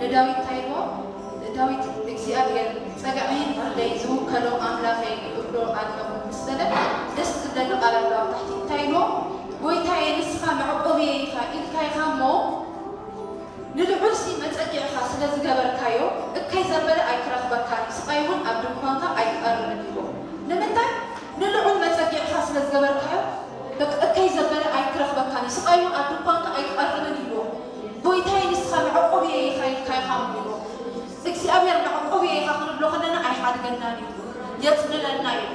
لداويت تايلو داويت እግዚአብሔር ጸጋህን ለይዙ ከለው አምላክ ይብሎ አለው መሰለ ደስ ደለ አላለው ታህቲ ታይሎ ጎይታዬ ንስኻ መዕቆብ ይኻ ኢልካይ ኻሞ ንልዑልሲ መጸቂዕኻ ስለዝገበርካዮ እከይ ዘበለ ኣይክረኽበካ ስቃይውን ኣብ ድንኳንካ ኣይቀርብን ይቦ ንምንታይ ንልዑል መጸቂዕኻ ስለዝገበርካዮ እከይ ዘበለ ኣይክረኽበካ ስቃይውን ኣብ ድንኳንካ ኣይቀርብን ይቦ ጎይታዬ ንስኻ መዕቆብ ይኻ ኢልካይ ኻሞ ይቦ እግዚአብሔር መዕቆብ ይኻ ክንብሎ ከለና ኣይሓድገናን እዩ የጽልለና እዩ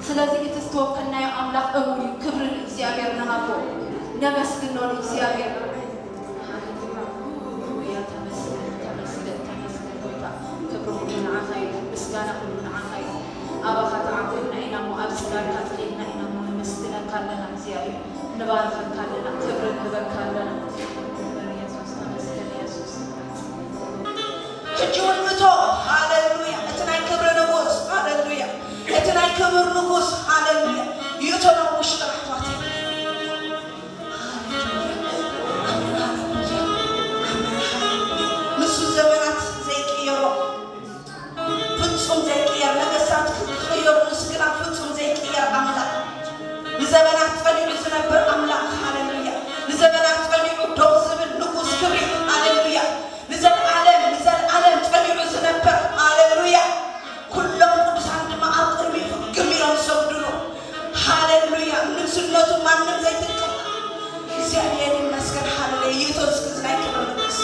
ስለዚህ እትስተወከልናዮ አምላክ እሙን ክብር እግዚአብሔር ነሃቦ ነመስግን ነው እግዚአብሔር مسكانا كلنا عخير أبغى تعبنا إنا مو أبسكار كاتلنا إنا مو مسكنا كلنا زيادة نبارك كلنا كبر نبارك كلنا يسوع تمسكن يسوع تجون متو هاللويا أتناي كبر نبوس هاللويا أتناي كبر نبوس هاللويا يوتنا وش تحتواتي نسوا زمانات زي كيرو ፍጹም ዘይቅየር ነገስታት ክቅየሩ ንስግና ፍጹም ዘይቅየር አምላክ ንዘመናት ጸኒዑ ዝነብር አምላክ ሃሌሉያ ንዘመናት ጸኒዑ ደው ዝብል ንጉስ ክብሪ ሃሌሉያ ንዘለዓለም ጸኒዑ ዝነብር ሃሌሉያ ኩሎም ቅዱሳን ድማ ኣብ ቅድሚኡ ፍግም ኢሎም ዝሰግድሉ ሃሌሉያ ንግስነቱ ማንም ዘይትንቅፍ እግዚአብሔር ይመስገን ሃሌሉያ ኢየሱስ ክርስቶስ ናይ ክብር ንጉስ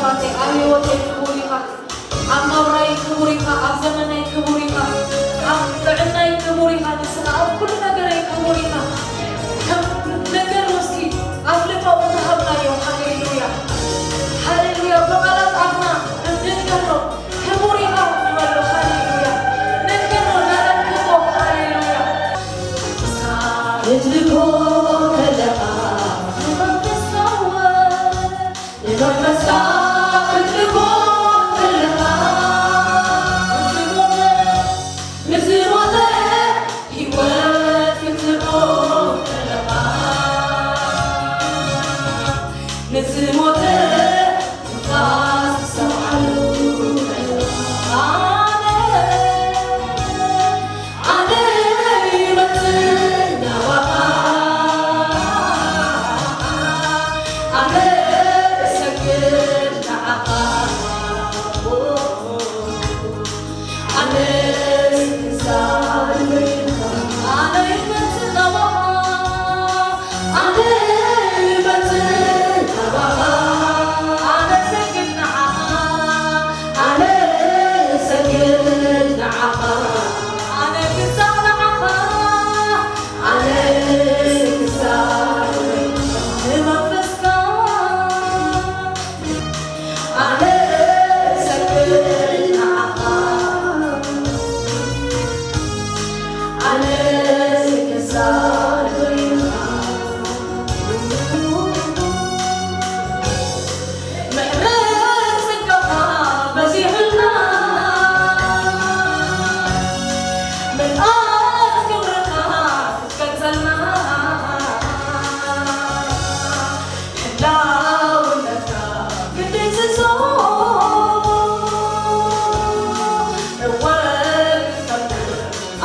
አባቴ አብዮቴ ክቡሪካ አማብራይ ክቡሪካ አዘመናይ ክቡሪካ ጥዕናይ ክቡሪካ ንስኻ ኣብ ኩሉ ነገረይ ክቡሪካ ከም ነገር ውስኪ ኣፍልጦ ዝሃብናዮ ሃሌሉያ ሃሌሉያ በቃላት ኣፍና እንድንገሮ ክቡሪካ ንበሎ ሃሌሉያ ንንገሮ ናረክቦ ሃሌሉያ እትልኮ ከለኻ ንመንፈስካወ ንመንፈስካ እትልኮ ከለኻ ንዝሞተ ህይወት ክትልኮ ከለኻ ንዝሞተ ትንፋስ ትሰምዓሉ ኣነ ይመፅእ ናባኻ ኣነ እሰግድ ንዓኻ ኣነ ዝዛልበልካ ኣነ ይመፅእ ናባኻ ኣነ ይመፅእ ናባኻ ኣነ እሰግድ ንዓኻ ኣነ እሰግድ ንዓኻ ኣነ ግዛእ ንዓኻ ኣነ ግዛእ ንመንፈስካ ኣነ እሰግድ ንዓኻ ኣነ ግዛእ ንበልካ ምሕረት ጽጋኻ በዚሕልና ምልኣት ክብርኻ ትገጸልና ሕላውነትካ ክንድንስሶ እወቅት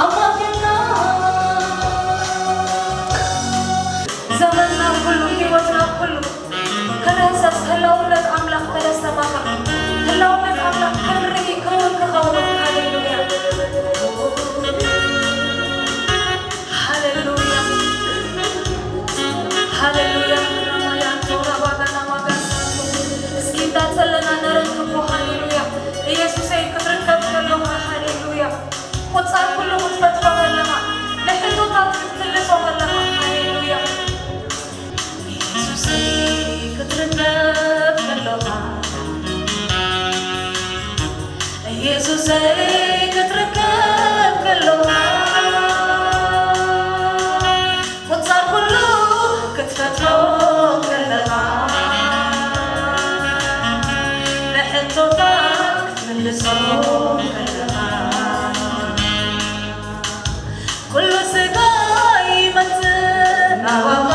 ኣማኪና ዘመንና ኩሉ ህይወትና ኩሉ ከነህሰስ ህላውነት ኣምላኽ ተለስተማኻ ህላውነት ኣምላኽ ክንርኢ ክውን ክኸውን ሃሌሉያ ሃሌሉያ ሃሌሉያ ራማያ ቶራባጋናማጋስ እስኪ እንዳጸለና ነረክቦ ሃሌሉያ ኢየሱሰይ ክትርከብ ከለኻ ሃሌሉያ ቁፃር ኩሉ ክትፈትሖ ከለኻ ንሕቶታት ክትምልሶ ከለኻ ሃሌሉያ ኢየሱሰይ ክትርከብ ከለኻ ኢየሱሰይ ክትርከብ ከለኻ ቁፃር ኩሉ ክትፈትሖ ከለኻ ንሕቶታት ክትምልሶ ከለኻ ኩሉ ስጋ ይመፅእ ናባኻ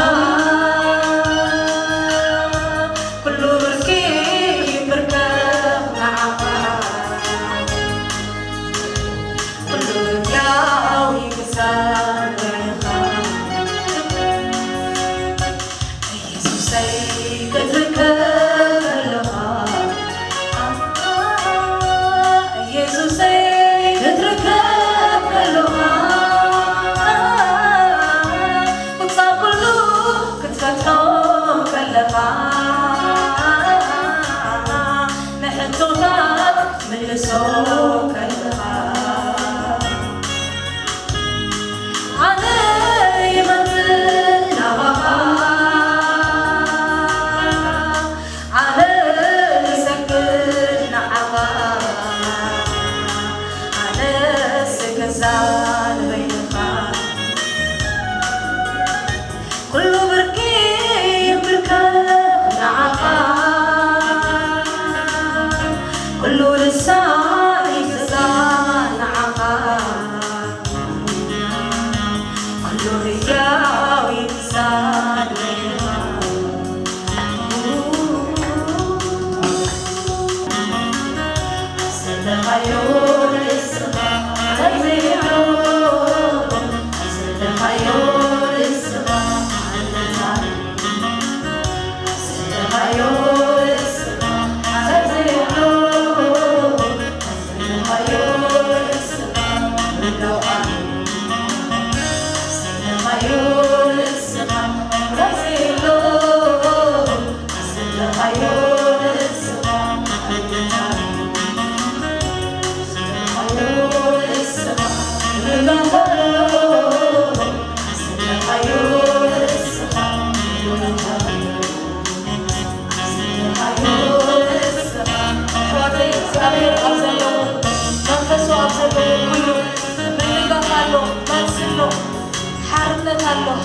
ኩሉ ብርኪ ይብርከብ ንዓኻ ኩሉ ሕያው ይግዛእ ንበልኻ ኢየሱሰይ ክትርከብ ከለኻ ኢየሱሰይ ክትርከብ ከለኻ ቁፃር ኩሉ ክትፈትሖ ከለኻ ንሕቶታት ክትምልሶ ከለኻ ኣነ ይመፅእ ናባኻ ኣነ ይሰግድ ንዓኻ ኣነ ዝገዛእ ንበይንኻ ኩሉ ብርኪ ይብርከብ ንዓኻ ኩሉ ልሳን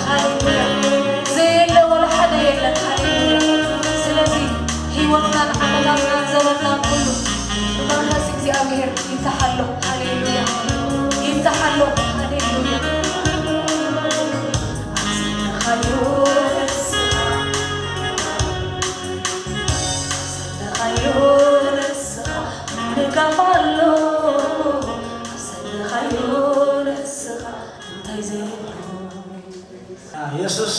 هاليلويا زي اللي ولا حدا يلك هاليلويا سلازي هيوتنا عملاتنا زمننا كله منفس እግዚአብሔር ይንተሐለው ሃሌሉያ ይንተሐለው ሃሌሉያ ኢየሱስ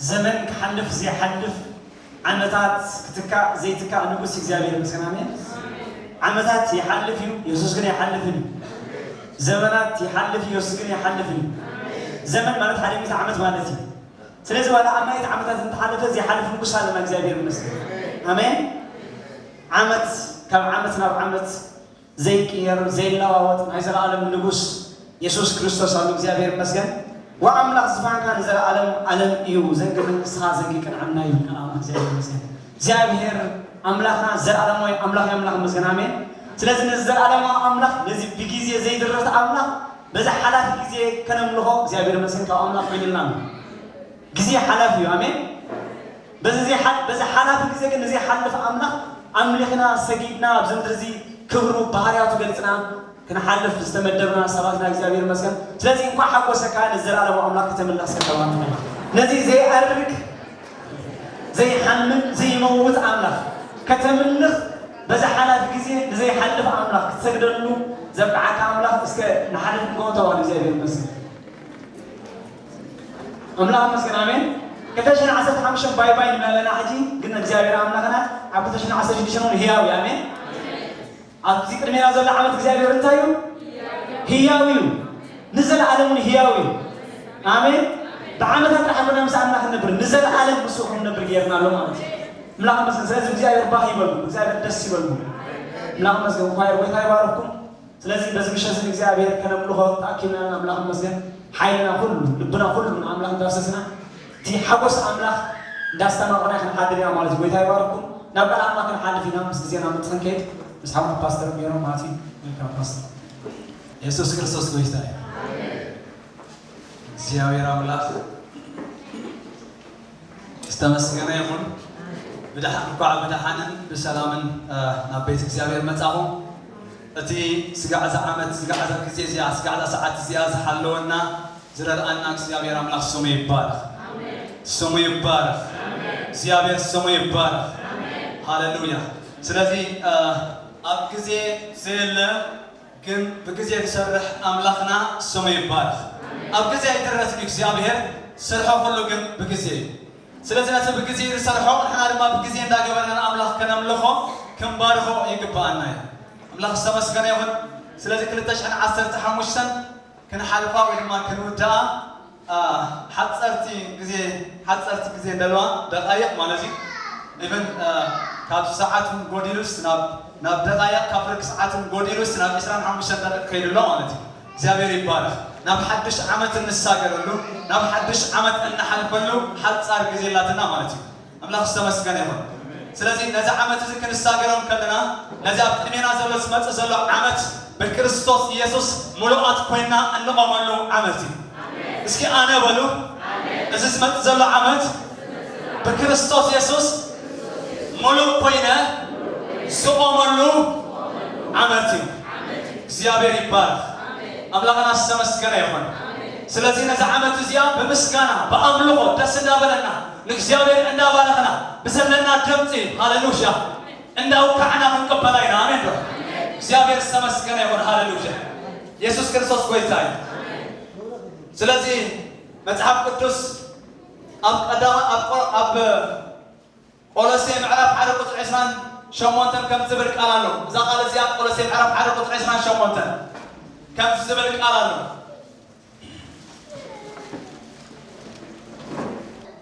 ዘመን ከሐልፍ ዘይሐልፍ ዓመታት ክትካ ዘይትካ ንጉስ እግዚአብሔር ይመስገን አሜን ዓመታት ይሐልፍ ኢየሱስ ግን ይሐልፍን ዘመናት ይሐልፍ ኢየሱስ ግን ይሐልፍን ዘመን ማለት ሐሊሚት ዓመት ማለት ነው ስለዚህ ወላ ዓመት ዓመታት እንተሐልፈ ዘይሐልፍ ንጉስ አለና እግዚአብሔር ይመስገን አሜን ዓመት ካብ ዓመት ናብ ዓመት ዘይቅየር ዘይለዋወጥ ናይ ዘላለም ንጉስ ኢየሱስ ክርስቶስ አሉ እግዚአብሔር ይመስገን وأملاك زفان كان زر علم يو زنق من سها زنقي كان عنا يو كان أملاك زي المسكين زابير أملاكنا زر علم وين أملاك يملاك مسكين آمين سلسلة نزر علم أملاك نزي بيجي زي درت أملاك بس حالات بيجي كان ملوه زابير مسكين كأملاك من النام بيجي حالات يو آمين بس حالات بيجي كان نزي حالف أملاك أملاكنا سجيدنا بزندرزي كبروا بحريات وقلتنا كنا حلف استمدرنا صلاتنا እግዚአብሔር ይመስገን ስለዚህ እንኳን ሐቆሰ ካን ዘላለም አምላክ ተመለሰ ተባለ ነዚህ ዘይ አርክ ዘይ ሐምን ዘይ መውት አምላክ ከተምልህ በዛ ሐላፍ ጊዜ ዘይ ሐልፍ አምላክ ተሰግደሉ ዘብዓካ አምላክ እስከ ነሐልፍ ጎተዋል እግዚአብሔር ይመስገን አምላክ ይመስገን አሜን ከተሽን 15 ባይ ባይ እናለና አጂ ግን እግዚአብሔር አምላክና አብተሽን 16 ነው ህያው አሜን أبدي كرمي هذا العمل كذا يرنتايو هياويو نزل عالم هياوي آمين بعمل هذا العمل نمسحنا خلنا نبر نزل عالم بسوق نبر غيرنا لهم ملاهم بس سلازم كذا يرباهي بلو كذا يدسي بلو ملاهم بس كم خير ويخير باركم سلازم بس مش هذا كذا بير كنا ملوها تأكلنا ملاهم بس حيلنا كله لبنا كله من عملهم درسنا تي حبس عمله دستنا قناة خن حادري عمله ويخير باركم نبغى عمله خن حاد فينا بس كذا نعمل تنكيد بس هم باستر بيرو ماتي ويكرا باستر يسوع كريستوس كويستا زياوي راملاك استمسكنا يمون بدحانن بسلامن نبيت زياوي متاهم أتي سجعة عمت سجعة كزيزيا سجعة ساعات زياز حلونا زرر أنك زياوي راملاك سمي بارك سمي بارك زياوي سمي بارك هاللويا سلذي أبكزي زل كم بكزي يسرح أملاكنا سمي بارك أبكزي يدرس إكسيابه سرحه كله كم بكزي سلسلة ناس بكزي يسرحه نحن ما بكزي نداق برنا أملاك كنا ملخه كم بارخه يقبلنا أملاك سمس كنا يهون سلسلة كل تشحن عصر تحمشن كنا حلفا وإنما كانوا دا حتصرتي كزي دلوا دقائق ما نزيد even كاب ساعاتهم قديروس ناب دقائق كابرك ساعاتهم قديروس ناب إسرائيل حمشان دقائق كيدلو مالتي زابير يبارك ناب حدش عمت النساجر له ناب حدش عمت النحل كله حد صار جزيلاتنا مالتي أملاك السماء سكانهم سلازي نزع عمت ذيك النساجرهم كلنا نزع إننا زلوا سمت زلوا عمت بالكريستوس يسوع ملوءات كوينا أنه ملو عمتي إسكي أنا بلو إذا سمت زلوا عمت بالكريستوس يسوع ملو كوينا سوء ملو عمتي زيابير يبارك أملاكنا السماء سكانهم سلازي نزع عمت زياب بمسكانا بأملوه دسنا بلنا نكزيابير عندنا بالغنا بسلنا دمتي هاللويا عندنا وكعنا من قبلنا آمين زيابير السماء سكانهم هاللويا يسوع كريستوس كويتاي سلازي متحف قدوس أب قولسي معرف حرب قطع عثمان شمونتن كم زبرك قالوا إذا قال زياد قولسي معرف حرب قطع عثمان شمونتن كم زبرك قالوا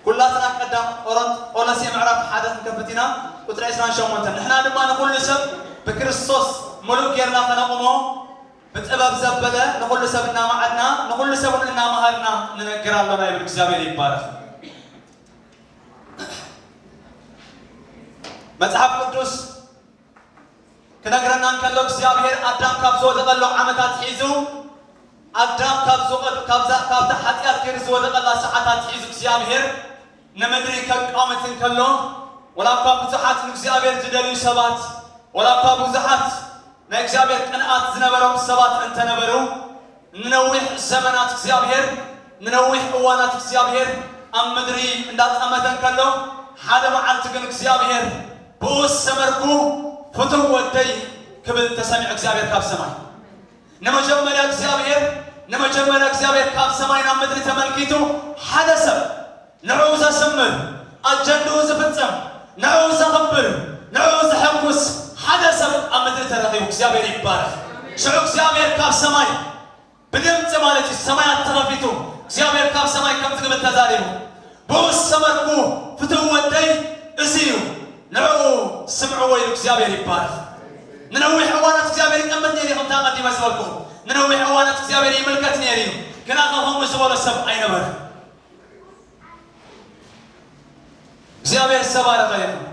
كلاتنا قدام قولسي معرف حدث كفتنا قطع عثمان شمونتن نحن لما نقول لسب بكريستوس ملوك يرنا فنقومه بتقبب زبدة نقول لسب إننا معدنا نقول لسب إننا مهرنا ننقرأ لنا يبرك زابير يبارك متحف قدوس كنقرنا نكلو እግዚአብሔር አዳም ካብዞ ተቀሎ ዓመታት ሒዙ አዳም ካብዛ ኃጢአት ገርዝ ወደቀላ ሰዓታት ሒዙ እግዚአብሔር ንምድሪ ከቃመትን ከሎ ወላኳ ብዙሓት ንእግዚአብሔር ዝደልዩ ሰባት ወላኳ ብዙሓት ናይ እግዚአብሔር ቅንዓት ዝነበሮም ሰባት እንተነበሩ ንነዊሕ ዘመናት እግዚአብሔር ንነዊሕ እዋናት እግዚአብሔር ኣብ ምድሪ እንዳጠመተን ከሎ ሓደ መዓልቲ ግን እግዚአብሔር ብኡስ ሰመርኩ ፍቱው ወደይ ክብል ተሰሚዑ እግዚአብሔር ካብ ሰማይ ንመጀመርያ እግዚአብሔር ካብ ሰማይ ናብ ምድሪ ተመልኪቱ ሓደ ሰብ ንዕኡ ዘስምር ኣጀንድኡ ዝፍፅም ንዕኡ ዘኽብር ንዕኡ ዘሐጉስ ሓደ ሰብ ኣብ ምድሪ ተረኺቡ እግዚአብሔር ይባረክ ሽዑ እግዚአብሔር ካብ ሰማይ ብድምፂ ማለት እዩ ሰማያት ተኸፊቱ እግዚአብሔር ካብ ሰማይ ከም ዝግብል ተዛሪቡ ብኡስ ሰመርኩ ፍቱው ወደይ እዚ እዩ ንዕኡ ስምዕዎ ኢሉ እግዚአብሔር ይባረክ ንነዊሕ እዋናት እግዚአብሔር ይቀመጥ ነይሩ ከምታ ቀዲመ ዝበልኩ ንነዊሕ እዋናት እግዚአብሔር ይምልከት ነይሩ እዩ ግና ከምኡ ዝበሎ ሰብ ኣይነበረ እግዚአብሔር ዝተባረኸ ይኹን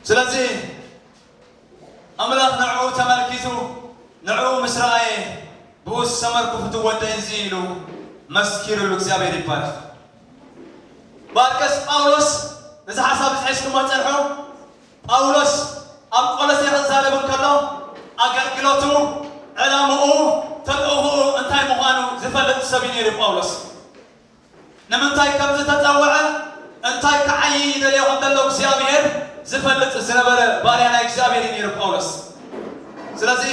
ስለዚህ ኣምላኽ ንዕኡ ተመልኪቱ ንዕኡ ምስ ረኣየ ብኡስ ሰመርኩ ፍቱው ወደይ እዚ ኢሉ መስኪሩሉ እግዚአብሔር ይባረክ ባርቀስ ጳውሎስ ነዚ ሓሳብ ዝሒዝኩሞ ፀንሑ ጳውሎስ ኣብ ቆሎሴ ክዛረብ እንከሎ ኣገልግሎቱ ዕላምኡ ተልእኹኡ እንታይ ምዃኑ ዝፈልጥ ሰብ እዩ ነይሩ ጳውሎስ ንምንታይ ከም ዝተፀውዐ እንታይ ክዓይ ይደልዮ ከም ዘሎ እግዚአብሔር ዝፈልጥ ዝነበረ ባርያ ናይ እግዚአብሔር እዩ ነይሩ ጳውሎስ ስለዚ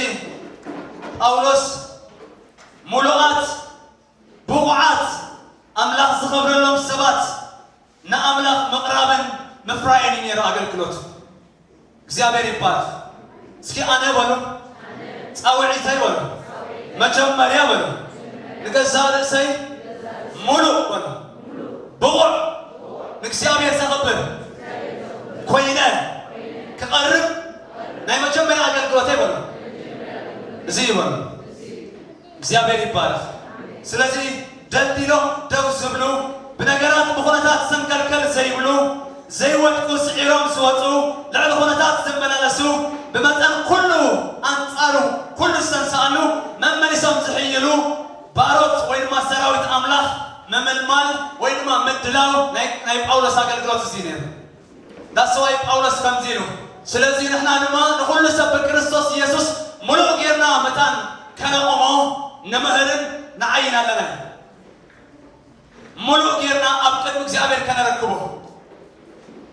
ጳውሎስ ሙሉኣት ብቑዓት ኣምላኽ ዝኸብረሎም ሰባት ንኣምላኽ ምቕራብን ምፍራይን እዩ ነይሩ ኣገልግሎቱ እግዚአብሔር ይባረክ እስኪ ኣነ በሉ ፃውዒተይ በሉ መጀመርያ በሉ ንገዛ ርእሰይ ሙሉእ በሉ ብቑዕ ንእግዚአብሔር ዘኽብር ኮይነ ክቐርብ ናይ መጀመርያ ኣገልግሎተይ በሉ እዚ ይበሉ እግዚአብሔር ይባረክ ስለዚ ደልዲሎም ደው ዝብሉ ብነገራት ብኹነታት ዝንከልከል ዘይብሉ ዘይወድቁ ስዒሮም ዝወፁ ልዕሊ ኩነታት ዝመላለሱ ብመጠን ኩሉ ኣንጻሩ ኩሉ ዝሰንሰኣሉ መመሊሶም ዝሕይሉ ባሮት ወይ ድማ ሰራዊት ኣምላኽ ምምልማል ወይ ድማ ምድላው ናይ ጳውሎስ ኣገልግሎት እዚ ነይሩ ዳስዋይ ጳውሎስ ከምዚ ኢሉ ስለዚ ንሕና ድማ ንኩሉ ሰብ ብክርስቶስ ኢየሱስ ሙሉእ ጌርና መታን ከነቆሞ ንምህርን ንዓይን ኣለና ሙሉእ ጌርና ኣብ ቅድሚ እግዚአብሔር ከነረክቦ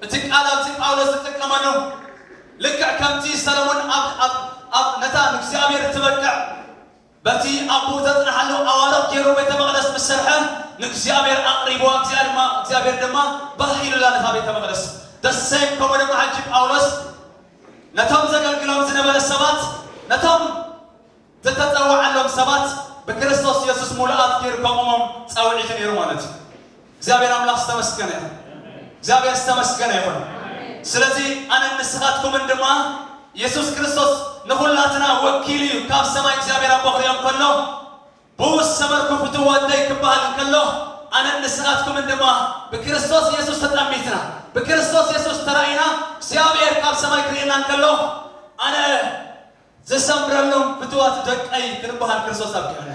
እቲ ቃል ኣብዚ ጳውሎስ ዝጥቀመሉ ልክዕ ከምቲ ሰለሞን ኣብ ነታ ንእግዚአብሔር እትበቅዕ በቲ ኣቦ ዘፅንሓሉ ኣዋልቕ ገይሩ ቤተ መቕደስ ምስ ሰርሐ ንእግዚአብሔር ኣቕሪቦ እግዚአብሔር ድማ ባሂሉላ ነታ ቤተ መቕደስ ደሰይም ከምኡ ድማ ሓጂ ጳውሎስ ነቶም ዘገልግሎም ዝነበረ ሰባት ነቶም ዝተፀዋዓሎም ሰባት ብክርስቶስ ኢየሱስ ሙሉኣት ገይሩ ከምኦም ፀውዒቱ ነይሩ ማለት እዩ እግዚአብሔር ኣምላኽ ዝተመስገነ ይኹን እግዚአብሔር ዝተመስገነ ይኹን ስለዚ ኣነ ንስኻትኩምን ድማ ኢየሱስ ክርስቶስ ንኹላትና ወኪል እዩ ካብ ሰማይ እግዚአብሔር ኣቦ ክሪኦም ከሎ ብኡስ ሰመርኩ ፍቱው ወደይ ክበሃል እንከሎ ኣነ ንስኻትኩምን ድማ ብክርስቶስ ኢየሱስ ተጠሚትና ብክርስቶስ ኢየሱስ ተራእይና እግዚአብሔር ካብ ሰማይ ክሪእና እንከሎ ኣነ ዝሰምረሎም ፍትዋት ደቀይ ክንበሃል ክርስቶስ ኣብኪዕና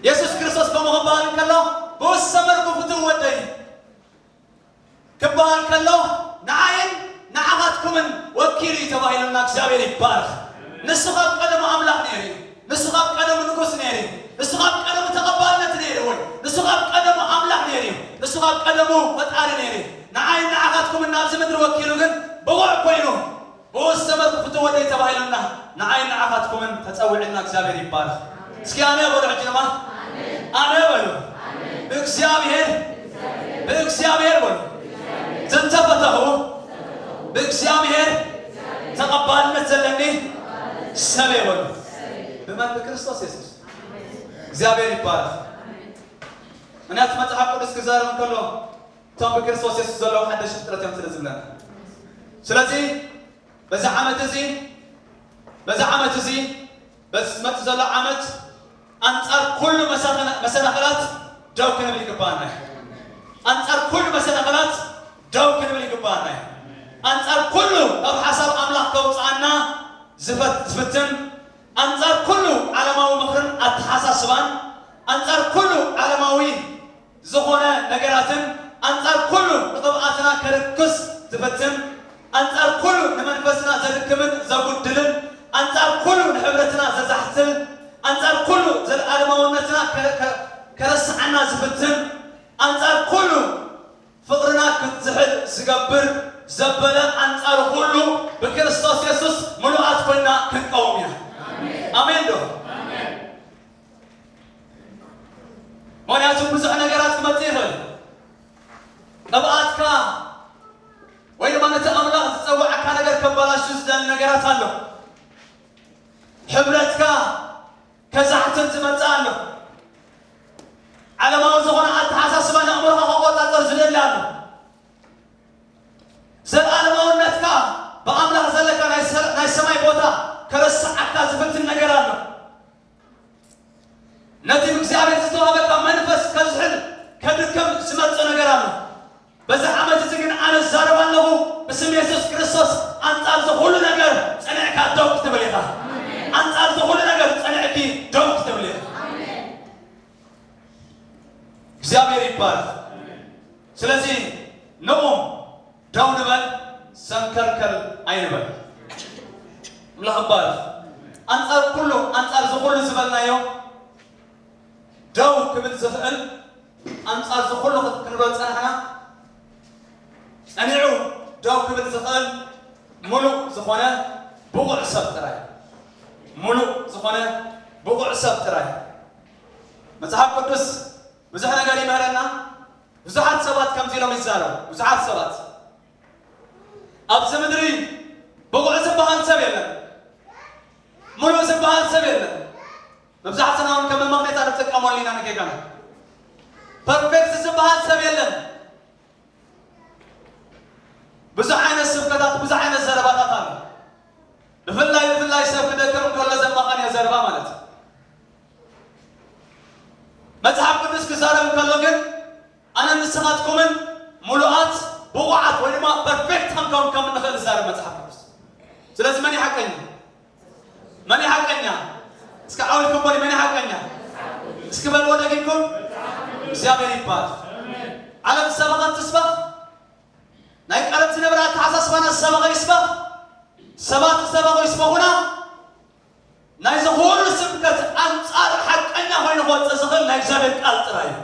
ኢየሱስ ክርስቶስ ከምኡ ክበሃል እንከሎ ብኡስ ሰመርኩ ፍቱው ወደይ ክበሃል ከሎ ንዓይን ንዓኻትኩምን ወኪል እዩ ተባሂሉና እግዚአብሔር ይባረክ ንሱ ካብ ቀደሙ ኣምላኽ ነይሩ እዩ ንሱ ካብ ቀደሙ ንጉስ ነይሩ እዩ ንሱ ካብ ቀደሙ ተቐባልነት ነይሩ ወይ ንሱ ካብ ቀደሙ ኣምላኽ ነይሩ እዩ ንሱ ካብ ቀደሙ ፈጣሪ ነይሩ እዩ ንዓይን ንዓኻትኩምን ናብዚ ምድሪ ወኪሉ ግን ብቑዕ ኮይኑ ብኡስ ሰመርኩ ፍቱው ወደይ ተባሂሉና ንዓይን ንዓኻትኩምን ተፀዊዕና እግዚአብሔር ይባረክ እስኪ ኣነ በሉ ሕጂ ድማ ኣነ በሉ ብእግዚአብሔር በሉ ዝተፈተኹ ብእግዚአብሔር ተቐባልነት ዘለኒ ሰብ በሉ ብመን ብክርስቶስ ኢየሱስ እግዚአብሔር ይባረክ ምክንያቱ መፅሓፍ ቅዱስ ክዛረብ እንከሎ እቶም ብክርስቶስ ኢየሱስ ዘለዉ ሓደሽቲ ፍጥረት እዮም ስለ ዝብለና ስለዚ በዚ ዓመት እዚ በዝመፅ ዘሎ ዓመት ኣንጻር ኩሉ መሰናኽላት ደው ክንብል ይግባአና ኣንጻር ኩሉ መሰናኽላት ደው ክንብል ይግባአና ኣንጻር ኩሉ ኣብ ሓሳብ ኣምላኽ ከውፅኣና ትፍትን አንጻር ኩሉ ዓለማዊ ምክርን አተሓሳስባን አንጻር ኩሉ ዓለማዊ ዝኾነ ነገራትን አንጻር ኩሉ ንቅብኣትና ከርክስ ትፍትን አንጻር ኩሉ ንመንፈስና ዘድክምን ዘጉድልን አንጻር ኩሉ ንሕብረትና ዘዛሕትል አንጻር ኩሉ ዘለዓለማውነትና ከረስዓና ዝፍትን አንጻር ኩሉ ፍቅርና ክትዝሕል ዝገብር ዘበለ አንጻር ሁሉ በክርስቶስ ኢየሱስ ሙሉአት ኮይና ክንቀውም ኢና አሜን ዶ ምክንያቱም ብዙሕ ነገራት ክመፅእ ይኽእል ቅብኣትካ ወይ ድማ ነቲ ኣምላኽ ዝፀዋዓካ ነገር ከበላሹ ዝደሊ ነገራት ኣሎ ሕብረትካ ከዛሕትን ዝመፅእ ኣሎ ዓለማዊ ዝኾነ ኣተሓሳስባ ንኣእምሮኻ ከቆፃፀር ዝደሊ ኣሎ ዘለዓለማውነትካ ብኣምላኽ ዘለካ ናይ ሰማይ ቦታ ከረስዓካ ዝፍትን ነገር ኣሎ ነቲ ብእግዚኣብሔር ዝተዋሃበካ መንፈስ ከዝሕል ከድክም ዝመፅእ ነገር ኣሎ በዚ ዓመት እዚ ግን ኣነ ዛረብ ኣለኹ ብስም ኢየሱስ ክርስቶስ አንጻር ዝኩሉ ነገር ፀኒዕካ ደው ክትብል ኢኻ አንጻር ዝኩሉ ነገር ፀኒዕኪ ደው ክትብል ኢኻ እግዚአብሔር ይባረክ ስለዚ ንቁም ደው ንበል ሰንከልከል ኣይንበል አምላኽ ይባረክ አንጻር ኩሉ አንጻር ዝኩሉ ዝበልናዮ ደው ክብል ዝኽእል አንጻር ዝኩሉ ክንበል ፀናሕና ፀኒዑ ደው ክብል ዝኽእል ሙሉእ ዝኾነ ብቑዕ ሰብ ጥራይ ሙሉእ ዝኾነ ብቑዕ ሰብ ጥራይ መጽሓፍ ቅዱስ ብዙሕ ነገር ይመሃረና ብዙሓት ሰባት ከምዚ ኢሎም ይዛረቡ ብዙሓት ሰባት ኣብዚ ምድሪ ብቑዕ ዝበሃል ሰብ የለን ሙሉእ ዝበሃል ሰብ የለን መብዛሕትና እውን ከም መምኽኔታ ንጥቀመሉ ኢና ንጌጋና ፐርፌክት ዝበሃል ሰብ የለን ብዙሕ ዓይነት ስብከታት ብዙሕ ዓይነት ዘረባታት ኣሎ ብፍላይ ሰብ ክደክም ከሎ ዘማኻንዮ ዘረባ ማለት እዩ መጽሓፍ ቅዱስ ክዛረብ ከሎ ግን ኣነ ንስኻትኩምን ሙሉኣት ብቑዓት ወይ ድማ ፐርፌክት ክንከውን ከም ንኽእል ዝዛረብ መጽሓፍ ቅዱስ ስለዚ መን ይሓቀኛ መን ይሓቀኛ እስኪ ዓውልኩም በሉ መን ይሓቀኛ እስኪ በልዎ ደጊምኩም እግዚአብሔር ይባል ዓለም ሰበኸት ትስበኽ ናይ ቀረብ ዝነበረ ኣተሓሳስባና ዝሰበኸ ይስበኽ ሰባት ዝሰበኹ ይስበኹና ናይ ዝኹሉ ስብከት አንጻር ሓቀኛ ኮይኑ ክወፅእ ዝኽእል ናይ እግዚአብሔር ቃል ጥራይ እዩ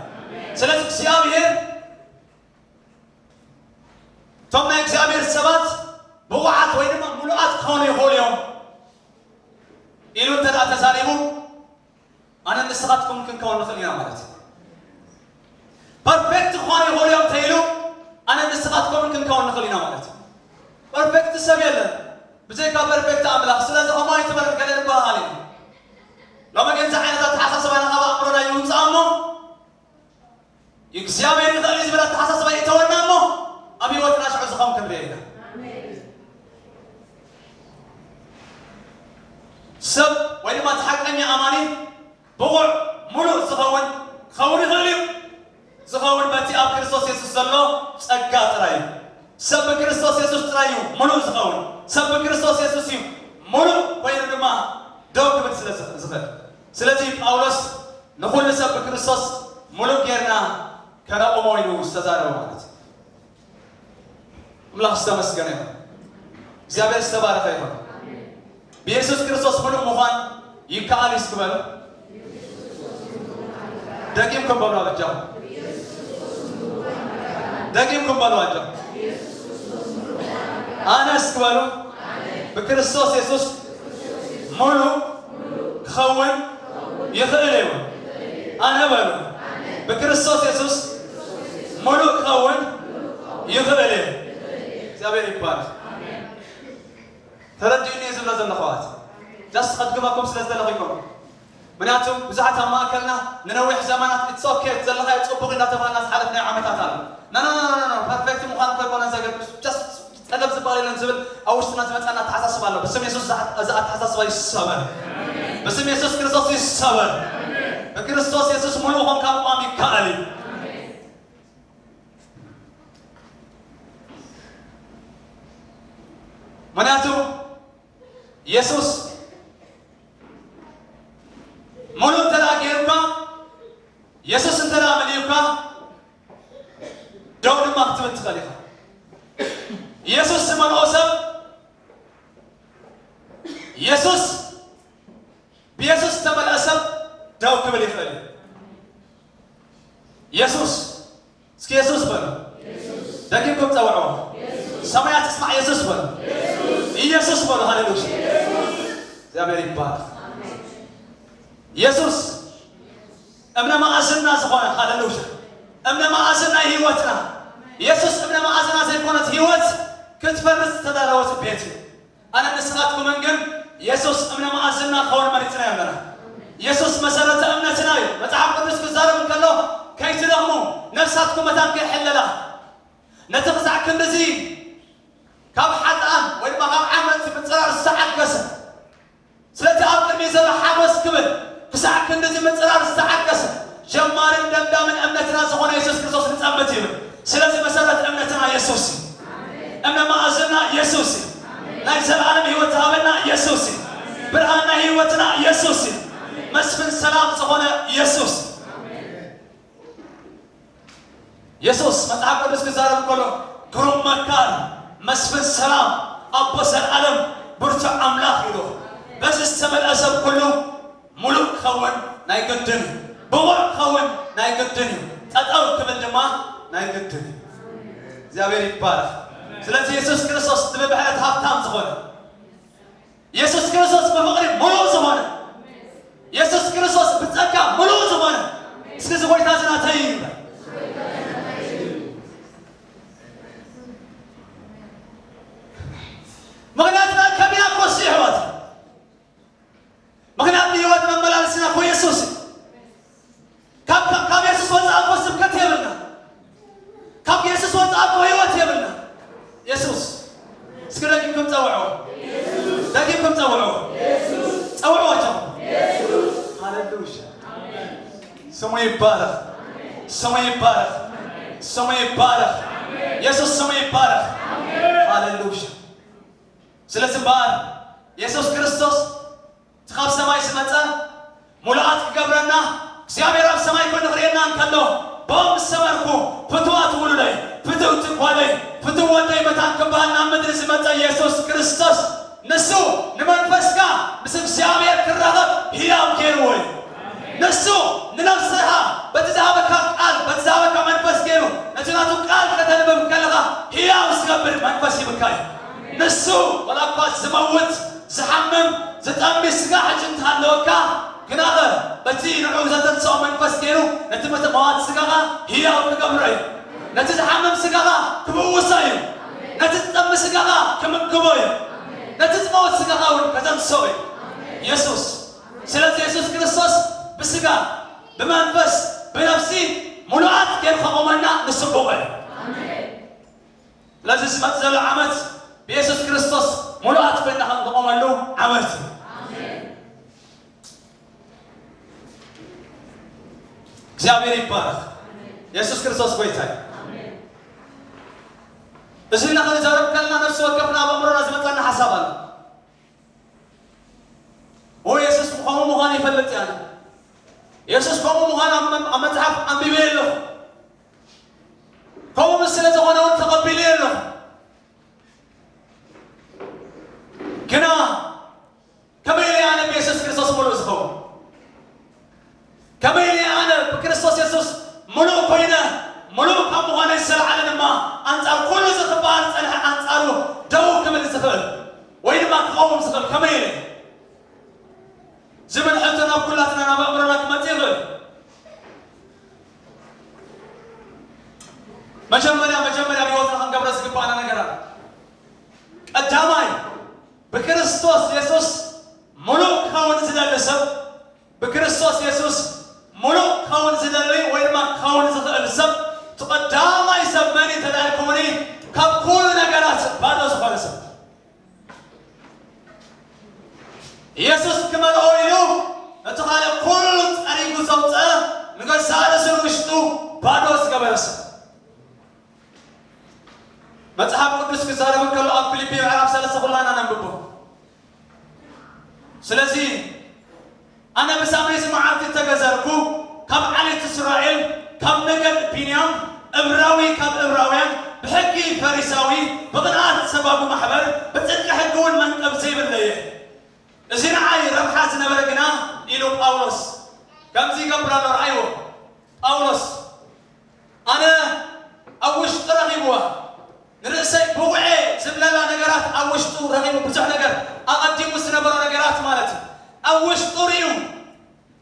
ስለዚ እግዚአብሔር እቶም ናይ እግዚአብሔር ሰባት ብቑዓት ወይ ድማ ሙሉኣት ክኾኑ ይኽእሉ እዮም ኢሉ እንተደኣ ተዛሪቡ ኣነ ንስኻትኩም ክንከውን ንኽእል ኢና ማለት እዩ ፐርፌክት ክኾኑ ይኽእሉ እዮም ተኢሉ ኣነ ንስኻትኩምን ክንከውን ንኽእል ኢና ማለት እዩ ፐርፌክት ሰብ የለን ብዘይካ ፐርፌክት ኣምላኽ ስለዚ ኦማይ ትበል ገለ ንበሃል ኢና ሎሚ ግን እዚ ዓይነት ኣተሓሳስባ ካብ ኣእምሮና ይውፅኣ እሞ እግዚኣብሔር ይኽእል እዩ ዝብል ኣተሓሳስባ ይእተወና እሞ ኣብ ሂወትና ሽዑ ዝኸውን ክንሪአ ኢና ሰብ ወይ ድማ እቲ ሓቀኛ ኣማኒ ብቑዕ ሙሉእ ዝኸውን ክኸውን ይኽእል እዩ ዝኸውን በቲ ኣብ ክርስቶስ ኢየሱስ ዘሎ ጸጋ ጥራይ እዩ ሰብ ብክርስቶስ ኢየሱስ ጥራይ እዩ ሙሉእ ዝኸውን ሰብ ብክርስቶስ ኢየሱስ እዩ ሙሉእ ኮይኑ ድማ ደው ክብል ስለ ዝኽእል ስለዚ ጳውሎስ ንኩሉ ሰብ ብክርስቶስ ሙሉእ ጌርና ከነቆሞ ኢሉ ዝተዛረበ ማለት እዩ አምላኽ ዝተመስገነ ይኹን እግዚአብሔር ዝተባረኸ ይኹን ብኢየሱስ ክርስቶስ ሙሉእ ምዃን ይከኣል እዩ እስክበሉ ደጊምኩም በሉ ኣበጃኹም ደጊምኩም በሉ ኣጃኹም ኣነ እስክበሉ ብክርስቶስ ኢየሱስ ሙሉእ ክኸውን ይኽእል እዩ ኣነ በሉ ብክርስቶስ ኢየሱስ ሙሉእ ክኸውን ይኽእል እዩ እግዚአብሔር ይባረክ ተረዲኡኒ እዩ ዝብሎ ዘለኹዋት ጃስት ከድግመኩም ስለ ዝደለኹ ይኮኑ ምክንያቱም ብዙሓት ኣብ ማእከልና ንነዊሕ ዘመናት ኢትስ ኦኬ ዘለኻዮ ፅቡቕ እንዳተባሃልና ዝሓለፍናዮ ዓመታት ኣሎ ኖ ፐርፌክት ምዃን እኮ ይኮነ ዘገድስ ጃስት ጠገብ ዝበሃል የለን ዝብል ኣብ ውሽጥና ዝመፀና ኣተሓሳስባ ኣሎ ብስም ኢየሱስ እዚ ኣተሓሳስባ ይሰበር ብስም ኢየሱስ ክርስቶስ ይሰበር ብክርስቶስ ኢየሱስ ሙሉእ ኾንካ ምቋም ይከኣል እዩ ምክንያቱ ኢየሱስ خليها يسوس من أوسم يسوس بيسوس تمل أسم داو كبل يخلي يسوس سكي يسوس بنا دقيقكم توعوا سمايا تسمع يسوس بنا يسوس بنا هاللوش زي أمريكا بار يسوس أمنا ما أزلنا زخوان هاللوش أمنا ما أزلنا هيوتنا يسوس أمنا ما أزلنا زي كونت هيوت كنت فرس تداروت بيتي أنا نسخاتكم منكم يسوس أمنا ما أزلنا خون مريتنا يمنا يسوس مسألة أمنتنا متعب قدس كزار من كله كي تلغموا نفساتكم متان كي حللا نتغزع كندزي كاب حتان وين ما كاب عمل تبتصرار الساعة كسر سلتي أبقى ميزان حاوس كبل كساعة كندزي متصرار الساعة كسر جمار دمدا من أمنتنا زغونا يسوس كريستوس نتأمتي سلتي مسألة أمنتنا يسوسي أمنا ما أزلنا يسوسي ليس العالم هيوتنا يسوسي برهاننا هيوتنا يسوسي مسفن سلام زغونا يسوس يسوس متعب قدس كزارم كله كروم مكان مسفن سلام أبوس العالم برتع أملاك له بس استمر الأسب كله ملوك خون نايقدني بوع خون نايقدني تأتأو كمن جماعة نايقدني زيابير يبارك سلسي يسوس كريستوس تبي بحياة هافتام زغونا يسوس كريستوس بفقري ملو زغونا يسوس كريستوس بتأكا ملو زغونا سكيز ويتازنا تايين مغناتنا كمينا كوسي حوات مغناتنا يوات من ملالسنا كو يسوس كاب يسوس وانزا أكو سبكت يبلنا كاب يسوس وانزا أكو هيوات يبلنا يسوس سكر دقيقكم توعوا دقيقكم توعوا توعوا وجهوا هاللوشا سمو يبارك سمو يبارك سمو يبارك يسوس سمو يبارك هاللوشا سلسل بار يسوس كريستوس تخاف سماي سمتا مولات قبرنا سيابي رب سماي كون غرينا نكلو بوم السمركو فتوات ولولي فتو تقوالي فتو ودي متان كبالنا مدرس متا يسوس كريستوس نسو نمن فسكا بسم سيابي كرغب هيام كيروي نسو ننفسها بتزابك قال بتزابك منفس كيرو نتناتو قال كتنبب كلغا هيام سكبر منفسي بكاي نسو ولا قاس زموت زحمم زتأمي سقاح جنت هالوكا كناغر بتي نعوزة تنسو منفس كيرو نتمت مواد سقاها هي وقبري نتزحمم سقاها كبوساي نتتأمي سقاها كمكبوي نتتموت سقاها كتنسوي يسوس سلسة يسوس كريستوس بسقا بمنفس بنفسي ملوعات كيف خمومنا نسبوي لازم سمت زلو عمت بيسوس كريستوس ملوات بيننا هنقوم له عملتي እግዚአብሔር ይባረክ ኢየሱስ ክርስቶስ ጎይታይ እዚህና ከዛረብ ከልና ነፍስ ወከፍና በመሮና ዝመጣና ሐሳብ አለ ወይ ኢየሱስ ቆሞ መሆን ይፈልጥ ያለ ኢየሱስ ቆሞ መሆን መጽሐፍ አንብቤ የለው ቆሞ ምስለ ዘሆነውን ተቀብዬ የለው كنا كميلي أنا بيسوس كريستوس ملوك هو كميلي أنا بكريستوس يسوس ملوك هنا ملوك هم هنا يسال على ما أنت كل زخبان أنت أرو دو كمل زخبان وين ما قوم زخبان كميلي زمن حتنا كلاتنا أنا بأمرنا كما تيغل مجمّر بيوتنا هم قبل زخبان أنا قرار الدماي بكريستوس يسوس ملوك خون زدال السب بكريستوس يسوس ملوك خون زدال وين ما خون زدال السب تقدام يسمني تداركوني كم كل نجارات بعد أسبوع السب يسوس كمان أويلو نتخيل كل أريكو زوجة نقول سادة سرقشتو بعد أسبوع السب متحب قدس كزارة من كل أب فيليبي وعرب سلسة خلانا ننببه سلسي أنا بسامي سمعات التجزركو كم علي إسرائيل كم نجد بنيام إبراوي كم إبراويان بحكي فريساوي بقناعات سباب محبر بتصدق حقون من قبسي بالليه إذن عاي ربحات نبرقنا إلو باولوس كم زي قبل رأيو باولوس أنا أوشت رغيبوا نرسي بوعي سبلا نقرات أوشتو رغيبوا بزح نقر أقدموا سنبرو نقرات مالتي أوشتو ريو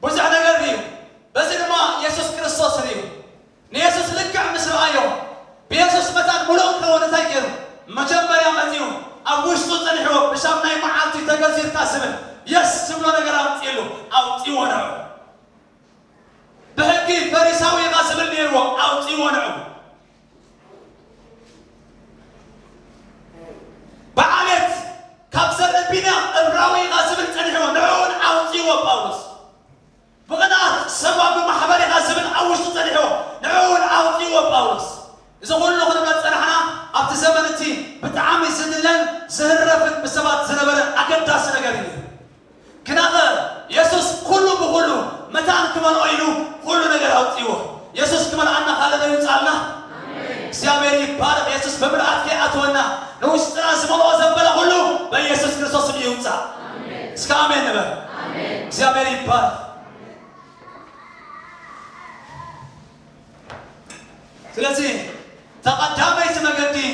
بزح نقر ريو بس إنما يسوس كريستوس ريو نيسوس لكع مثل آيو بيسوس متان ملوك ونتايقر مجمع يا مديون أوشتو تنحو بشامنا معالتي تقزير كاسبن يس سبلا نقرات إلو أو تيوانعو بحكي فريساوي غاسب النيرو أو تيوانعو بعالت كابسر البناء الراوي غاسب التنحو نعون أو تيوان باولوس بغنات سبب محبري غاسب أوشتو تنحو نعون أو تيوان باولوس إذا قلنا خلنا تنحنا أبت زمنتي بتعامي سنلن سهرفت بسبات زنبرة أكدا سنقرين كناغا يسوس كله بكله متان كمان أيلو كله نقر أوتيوه يسوس كمان عنا خالنا يوصلنا سيامري بارك يسوس بمرأة كي أتونا لو استراس ملوا زبلا كله بيسوس كريستوس بيوصل سكامين نبى سيامري بارك ثلاثين تقدمي سمعتي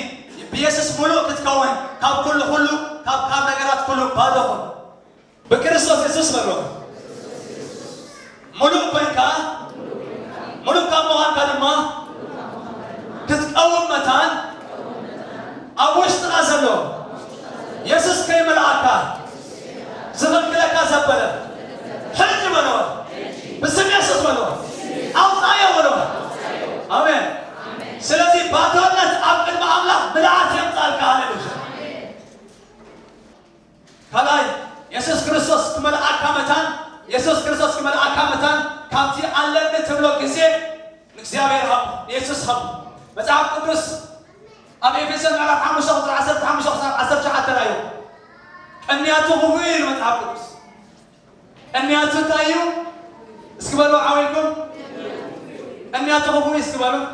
بيسوس ملو كتكون كاب كله كاب نقرات كله بادون بكريستوس يسوس ملو ملوك بينكا ملوك كاموهان كلمة تتقوم متان أوش تغازلو يسوس كي ملعكا زغل كلاكا زبلا حج ملوه بسم يسوس ملوه أو طايا ملوه آمين سلسي باتونت أبقل مع الله ملعات يمطال كهاليلوشا كلاي يسوس كريستوس كملعكا متان يسوس كريستوس كملعكا متان كامتي علمنا تبلو كسي نكسيابير هب يسوس هب متعب قدس أبي فيسن على حمش شخص عسر شعات رايو أنياتو غفير متعب قدس أنياتو تايو اسكبالو عويكم أنياتو غفير اسكبالو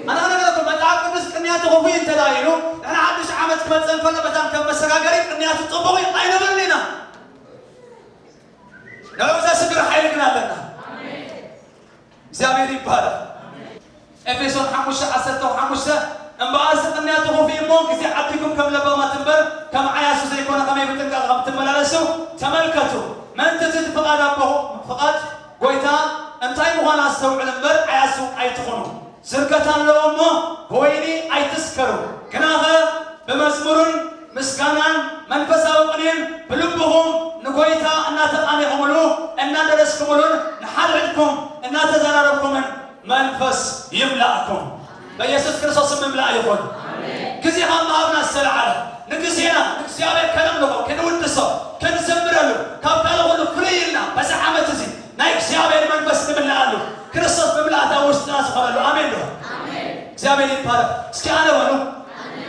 أنا أقول متعب قدس أنياتو غفير تلايلو أنا عادش عمت كمتزن فلا بتام كم مسكاقري أنياتو طبوي أين بلنا لو إذا سكر حيلنا لنا زابيري بارا إفسون حموشة عسرته وحموشة أنبأس أنياتو في موك زي عبدكم كم لبا ما تنبر كم عياسو زي كونا كم يبتنقل غم تملالسو تملكتو من تزيد فقاد أبوه فقاد قويتا أمتاي مغانا استوعب الانبر عياسو أي تخونو سرقتان لو أمو بويني أي تسكرو كناغا بمزمور مسكانان منفسا وقنين بلبهم نقويتا أنا تقاني عملو أنا درسكم ولون نحرعكم أنا تزاربكم منفس يملأكم بيسوس كريستوس مملأ يكون كزي هم أبنا السلعة نكسينا نكسيابي كلام له كنودسو كنزمرلو كابتالو ولو فريلنا بس عمت زي نايكسيابي منفس نملأ له كريستوس مملأ تاوش ناس خلالو آمين له سيابي يبارك سكي أنا ولو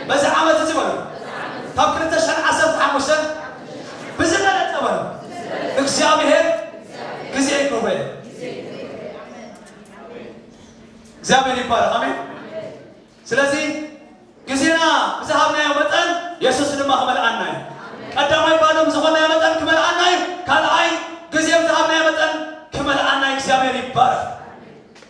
بس عمت زي ولو طب كنت شن عسل تحمسن بزمانة تمام نكسيابي هيك كزي يكوبي زابير يبارك آمين سلازي كزينا بزهابنا يوم متن يسوس لما خمل عناي قدام يبالهم زخنا يوم متن كمل عناي كان عاي كزينا بزهابنا يوم متن كمل عناي زابير يبارك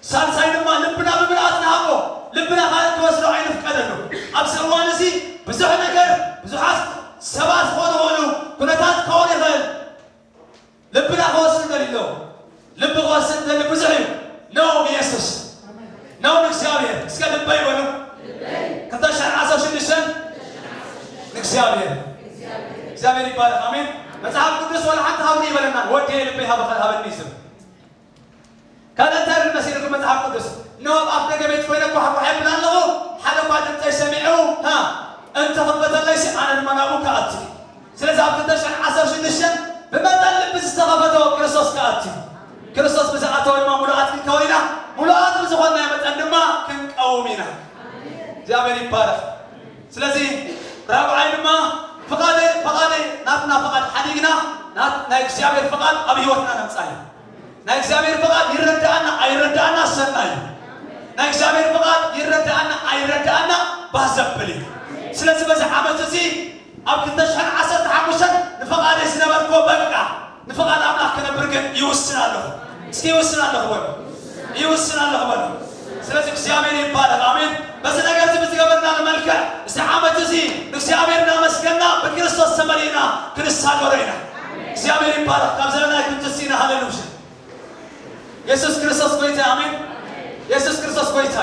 سالساي لما لبنا بمرأتنا هبو لبنا خالد توسلو عين فكذنو أبصر وانسي بزح نكر بزحات سبات خونو كنتات كوني غير لبنا خوصل دليلو لب خوصل دليل بزحيو نو بيسوس نو نكسيابير اسكال البي ولو كنت شان عصر شنشن نكسيابير زابير يبارك آمين متعب قدس ولا حتى هوني بلنا ودي لبي هذا النيسم كان انتهر المسير لكم متعب قدس نوب أبنك بيت فينك وحب حبنا له حلو بعد انت يسمعوه ها انت ضبط ليس عن المنابو كأتي سلسة عبد شان عصر شنشن بمدى اللبس استغفته كريستوس كأتي كريستوس بزعته وما ملوءات الكوينة ملوءات بزخونا يمتأنما كن قومينا زابير يبارك سلسي رابعين ما فقاد ناتنا فقاد حديقنا نايك زابير فقاد أبي هوتنا نمسايا نايك زابير فقاد يردعنا أي ردعنا سنايا ናይ እግዚአብሔር ፍቃድ ይረዳእና አይረዳእና ባዘብል ስለዚህ በዚህ ዓመት እዚ ኣብ 2015 ንፈቃድ ዝነበርኮ በቃ ንፈቃድ አምላክ ከነብር ግን ይወስናለሁ እስኪ ይወስናለሁ ወይ ይወስናለሁ ወይ ስለዚህ እግዚአብሔር ይባረክ አሜን በዚህ ነገር ብትገበና ለመልከ እዚ ዓመት እዚ እግዚአብሔር እናመስገና በክርስቶስ ተመሪና ክርስቲያን ወሬና እግዚአብሔር ይባረክ ካብ ዘለና ይክንተሲና ሃሌሉያ ኢየሱስ ክርስቶስ ጎይታ አሜን ኢየሱስ ክርስቶስ ጎይታ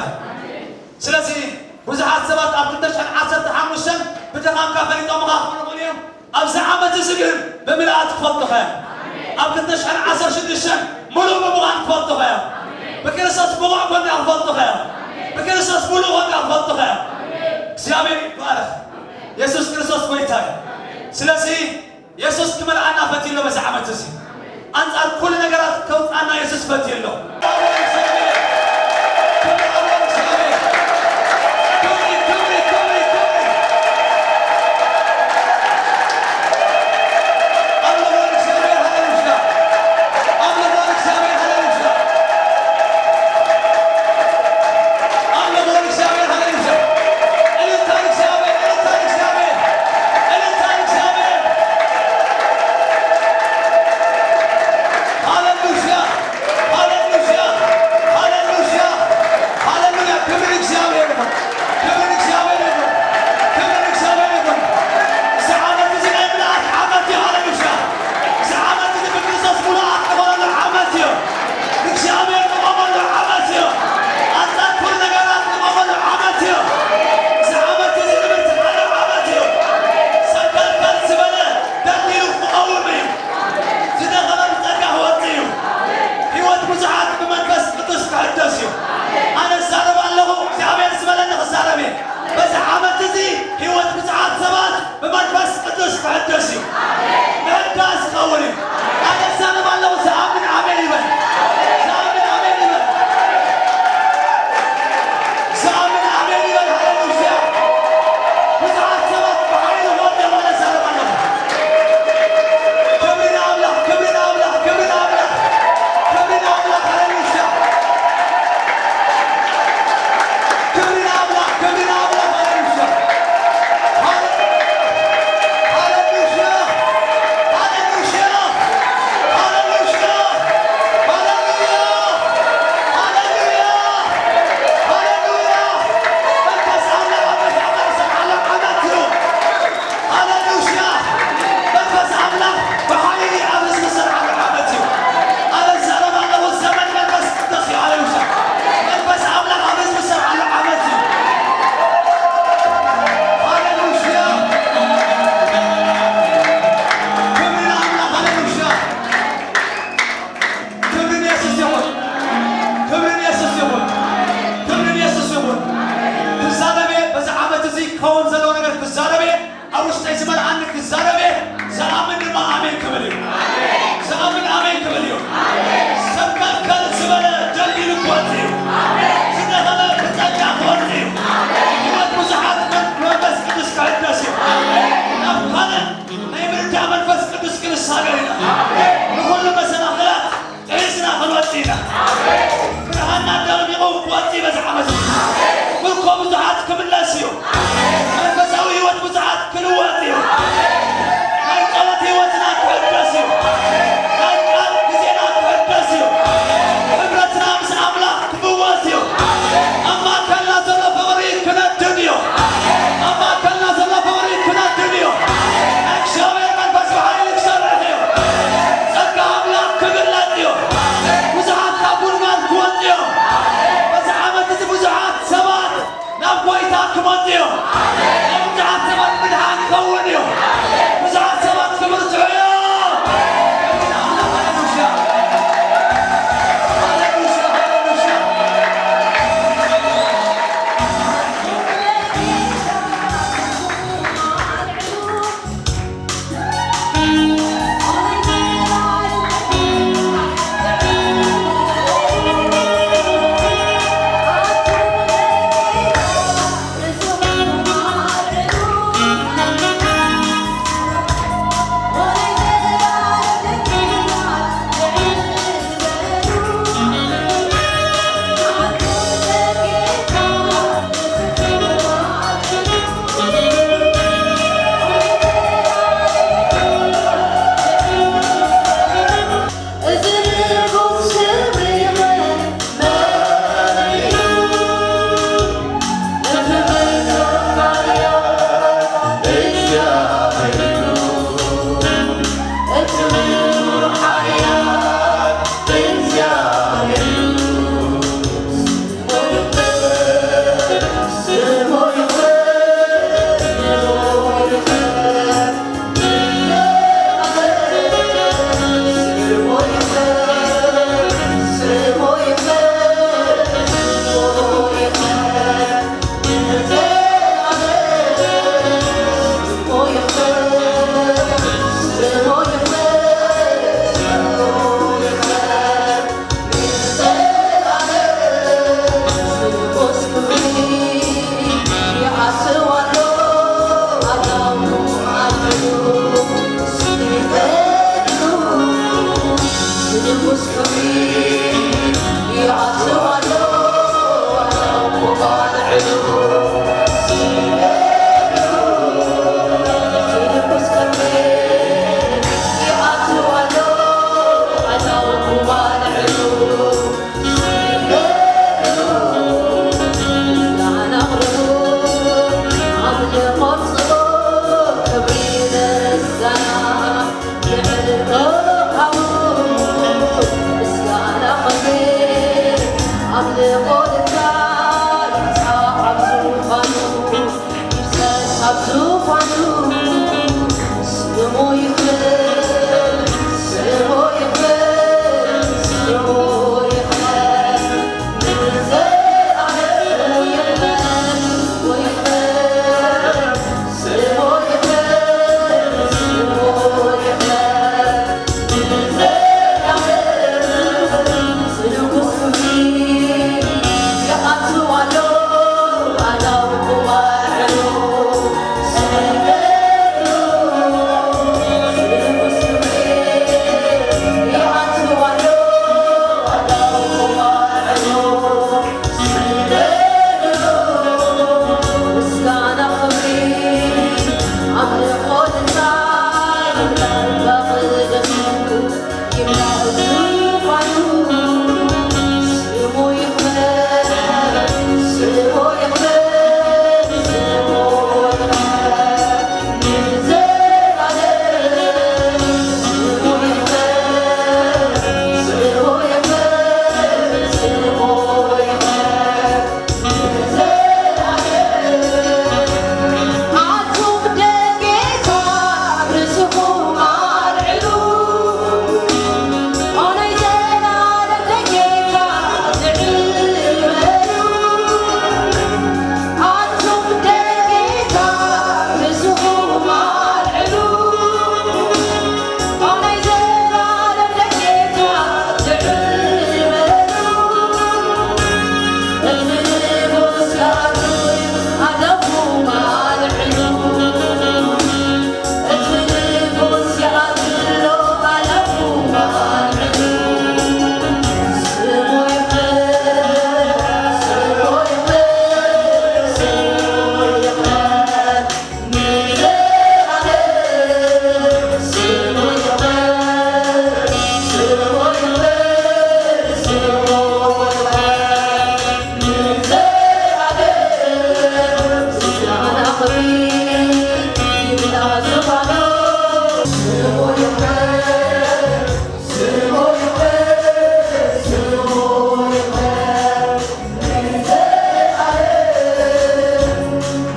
ስለዚህ ብዙሓት ሰባት ኣብ 2015 ብደኻም ካፈሪጦም ካኽብሩ እዮም ኣብዚ ዓመት እዚ ግን ብምልኣት ትፈልጡኸ ኣብ 2016 ሙሉእ ብምዃን ትፈልጡኸ በክርስቶስ ብቑዕ ኮንካ ትፈልጡኸ በክርስቶስ ሙሉእ ኮንካ ትፈልጡኸ እግዚአብሔር ይባረክ ኢየሱስ ክርስቶስ ጎይታ ስለዚህ ኢየሱስ ክመልኣና ፈትየሎ በዚ ዓመት እዚ አንጻር ኩሉ ነገራት ከውጣና ኢየሱስ ፈትየሎ ብዙሓት ክምለስ እዩ መንፈሳዊ ህይወት ብዙሓት ክልወጥ እዩ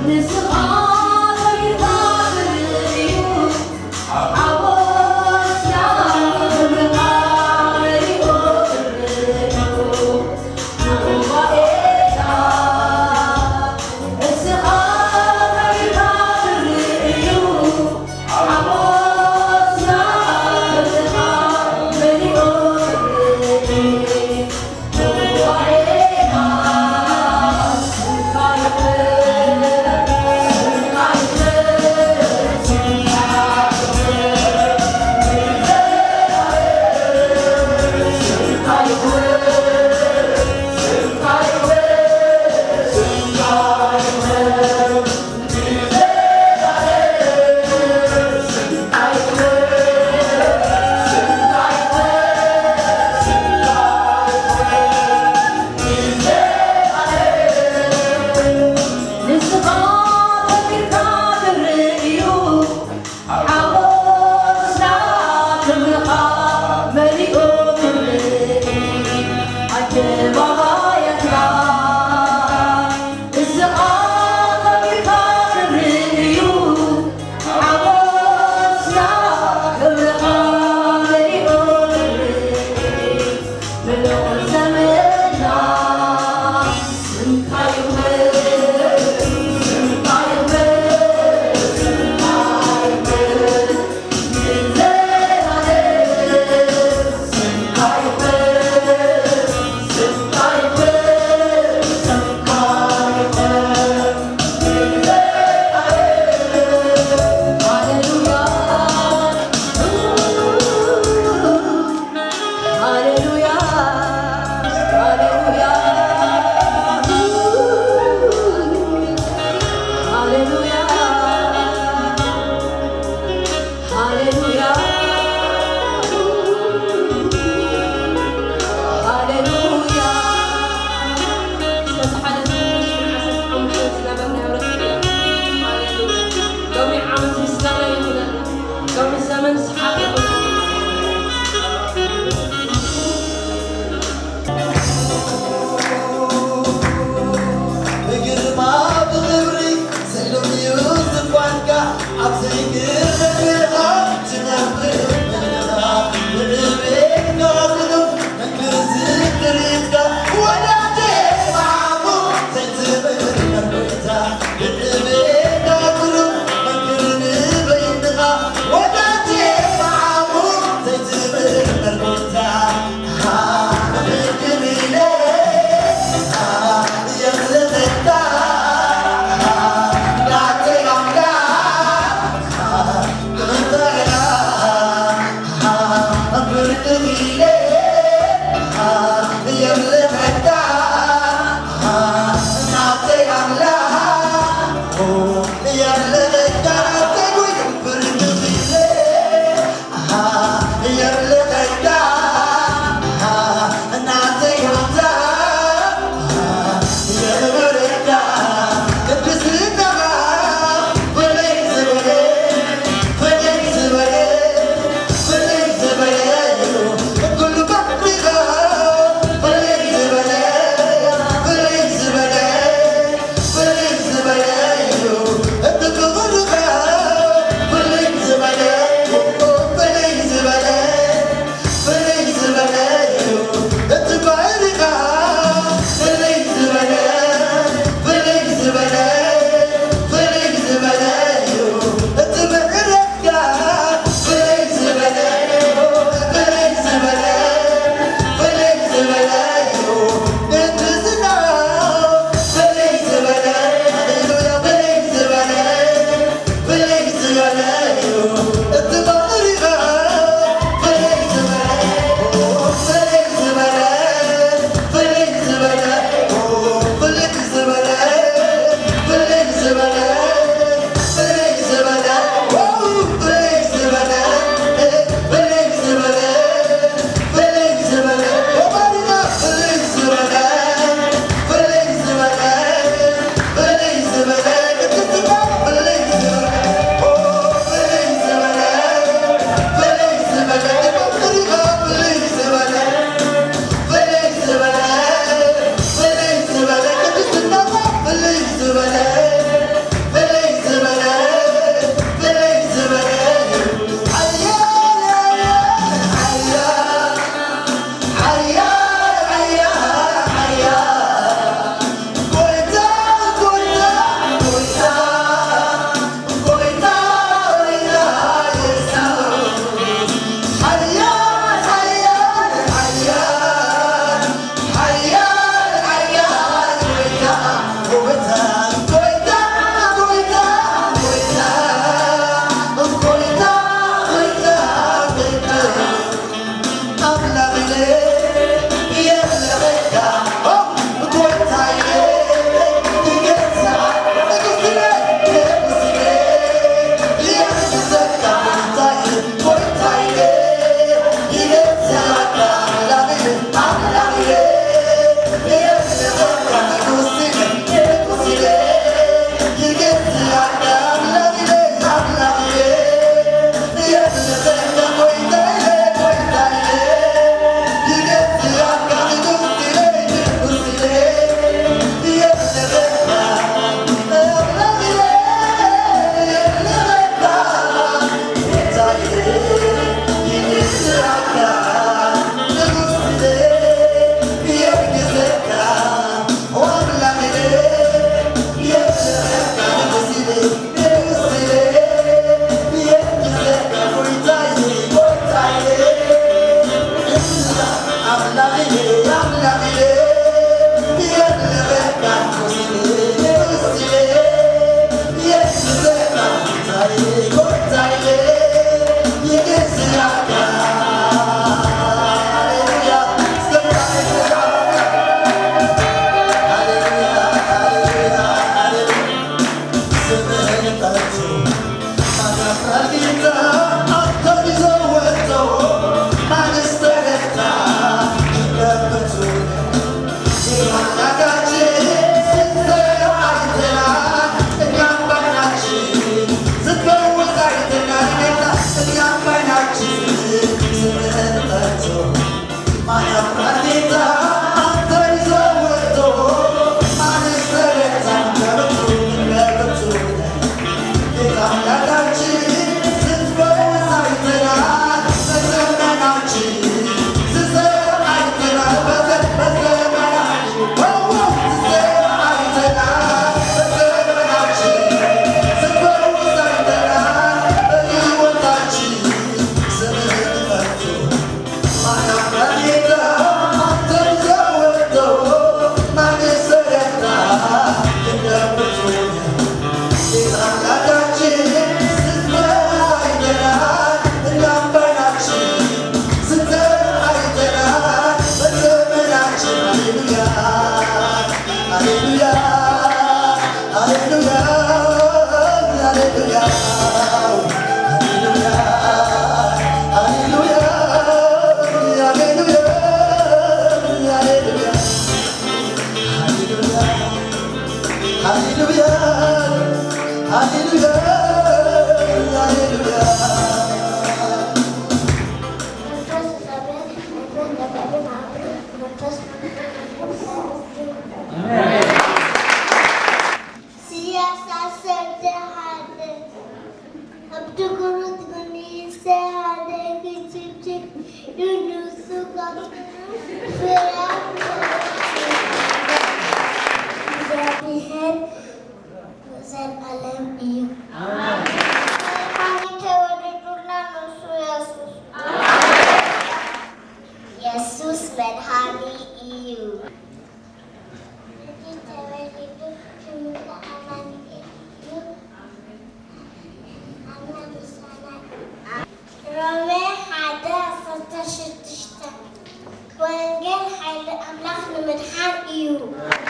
It's a I'm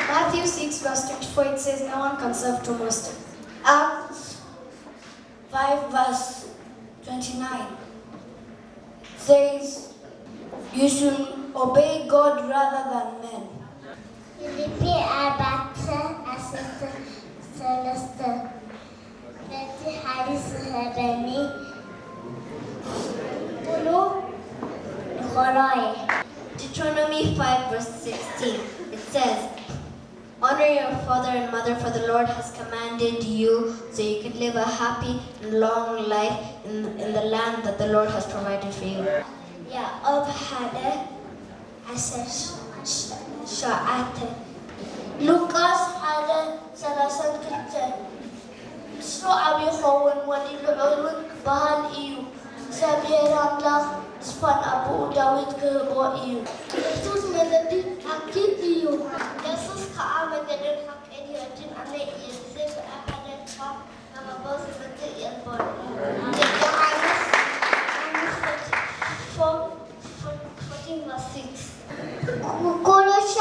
Matthew 6 verse 24, it says, no one can serve two masters. Acts 5 verse 29 says, you should obey God rather than men. Filipi 4:3 Berarti hari sehari puluh Nikolai. Deuteronomy 5 verse 16, it says, honor your father and mother, for the Lord has commanded you so you can live a happy and long life in the land that the Lord has provided for you. Yakob 1:10 Lukas 1:32 ንሱ ዓብ ይኸውን ወሊዱ ዕሩግ ክበሃል እዩ እግዚአብሔር አምላክ ተስፋን አቡኡ ዳዊት ክህቦ እዩ ኢየሱስ መገዲ ሓቂ እዩ ኢየሱስ ከዓ መገድን ሓቂን ሕይወትን ኣነ እየ ብዘይበአ ሓደ ካብ ናብ ኣቦ ዝመጽእ የልቦን ዮሐንስ 14:6 ኩሉሻ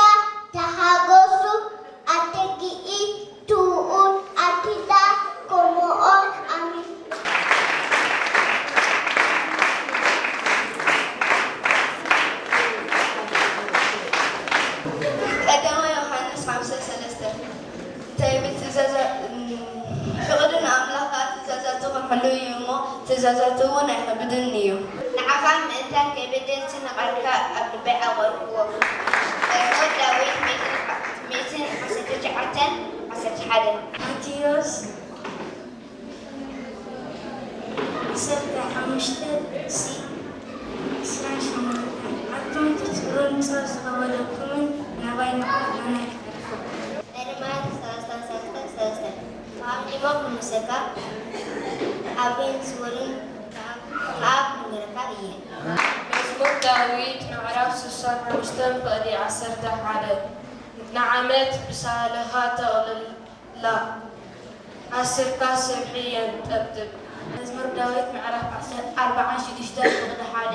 ተሓገሱ ኣትጊኢ ትኡን ኣቲዳ ከምኡ'ን ኣሚን ቀዳማይ ዮሐንስ 5:3 እንታይ ፍቅድን ኣምላኽ ትእዛዛቱ ክንሕሉ እዩ እሞ ትእዛዛቱ እውን ኣይከብድን እዩ ንዓኻ ምእንታን ከይበደልቲ ንቓልካ ኣብ ልበይ ኣቐርብዎ መዝሙር ዳዊት 119:11 ማቴዎስ 5:28 ዓቶም ትፅሩን ሰብ ዝኸበደኩምን ናባይ ንዓኹም ኤርምያስ 33:3 ብሃንዲሞ ብምስካ ዓብይን ስውርን ከኣብ ንገረካ እየ መዝሙር ዳዊት ምዕራፍ 65:11 ንዓመት ብሳህልኻ ተቕልላ ዓስርካ ስብሒ የንጠብጥብ መዝሙር ዳዊት ምዕራፍ 46:1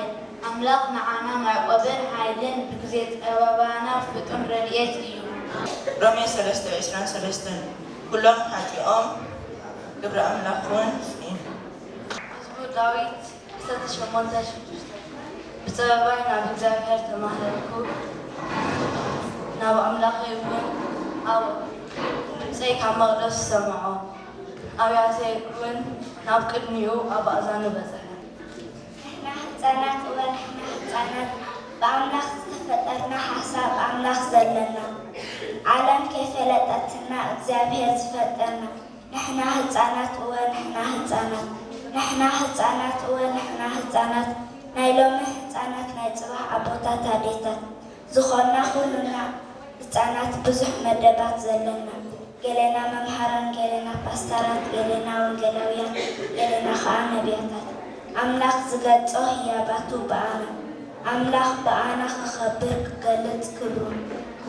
ኣምላኽ ንዓና መዕቆብን ሓይልን ብግዜ ፀበባና ፍጡን ረድኤት እዩ ሮሜ 3:23 ኩሎም ሓጢኦም ግብረ ኣምላኽ እውን መዝሙር ዳዊት 18:6 ብፀበባይ ናብ እግዚኣብሔር ተማህለልኩ ናብ ኣምላኸይ እውን ኣብ ድምፀይ ካብ መቕደስ ሰምዖ ኣብያተይ እውን ናብ ቅድሚኡ ኣብ ኣእዛኑ በፅሐ ንሕና ህፃናት እወን ንሕና ህፃናት ብኣምላኽ ዝተፈጠርና ሓሳብ ኣምላኽ ዘለና ዓለም ከይፈለጠትና እግዚኣብሔር ዝፈጠርና ንሕና ህፃናት እወን ንሕና ህፃናት ንሕና ህፃናት እወን ንሕና ህፃናት ናይ ሎሚ ህፃናት ናይ ፅባሕ ኣቦታት ኣዴታት ዝኾና ኩሉና ህፃናት ብዙሕ መደባት ዘለና ገሌና መምሃራን ገሌና ፓስተራት ገሌና ወንጌላውያን ገሌና ከዓ ነቢያታት ኣምላኽ ዝገልጾ ህያባቱ በኣና ኣምላኽ በኣና ክኸብር ክገልጽ ክብሩ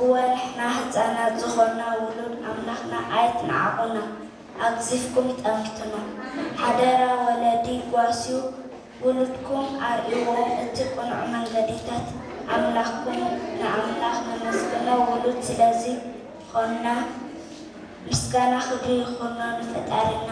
እወ ንሕና ህፃናት ዝኾና ውሉድ ኣምላኽና ኣይትንዓቑና ኣግዚፍኩም ጠሚቱና ሓደራ ወለዲ ጓስዩ ውሉድኩም ኣርእዎም እቲ ቁኑዕ መንገዲታት ኣምላኽኩም ንኣምላኽ ነመስግኖ ውሉድ ስለዚ ኾና ምስጋና ክብሪ ይኹኖ ንፈጣሪና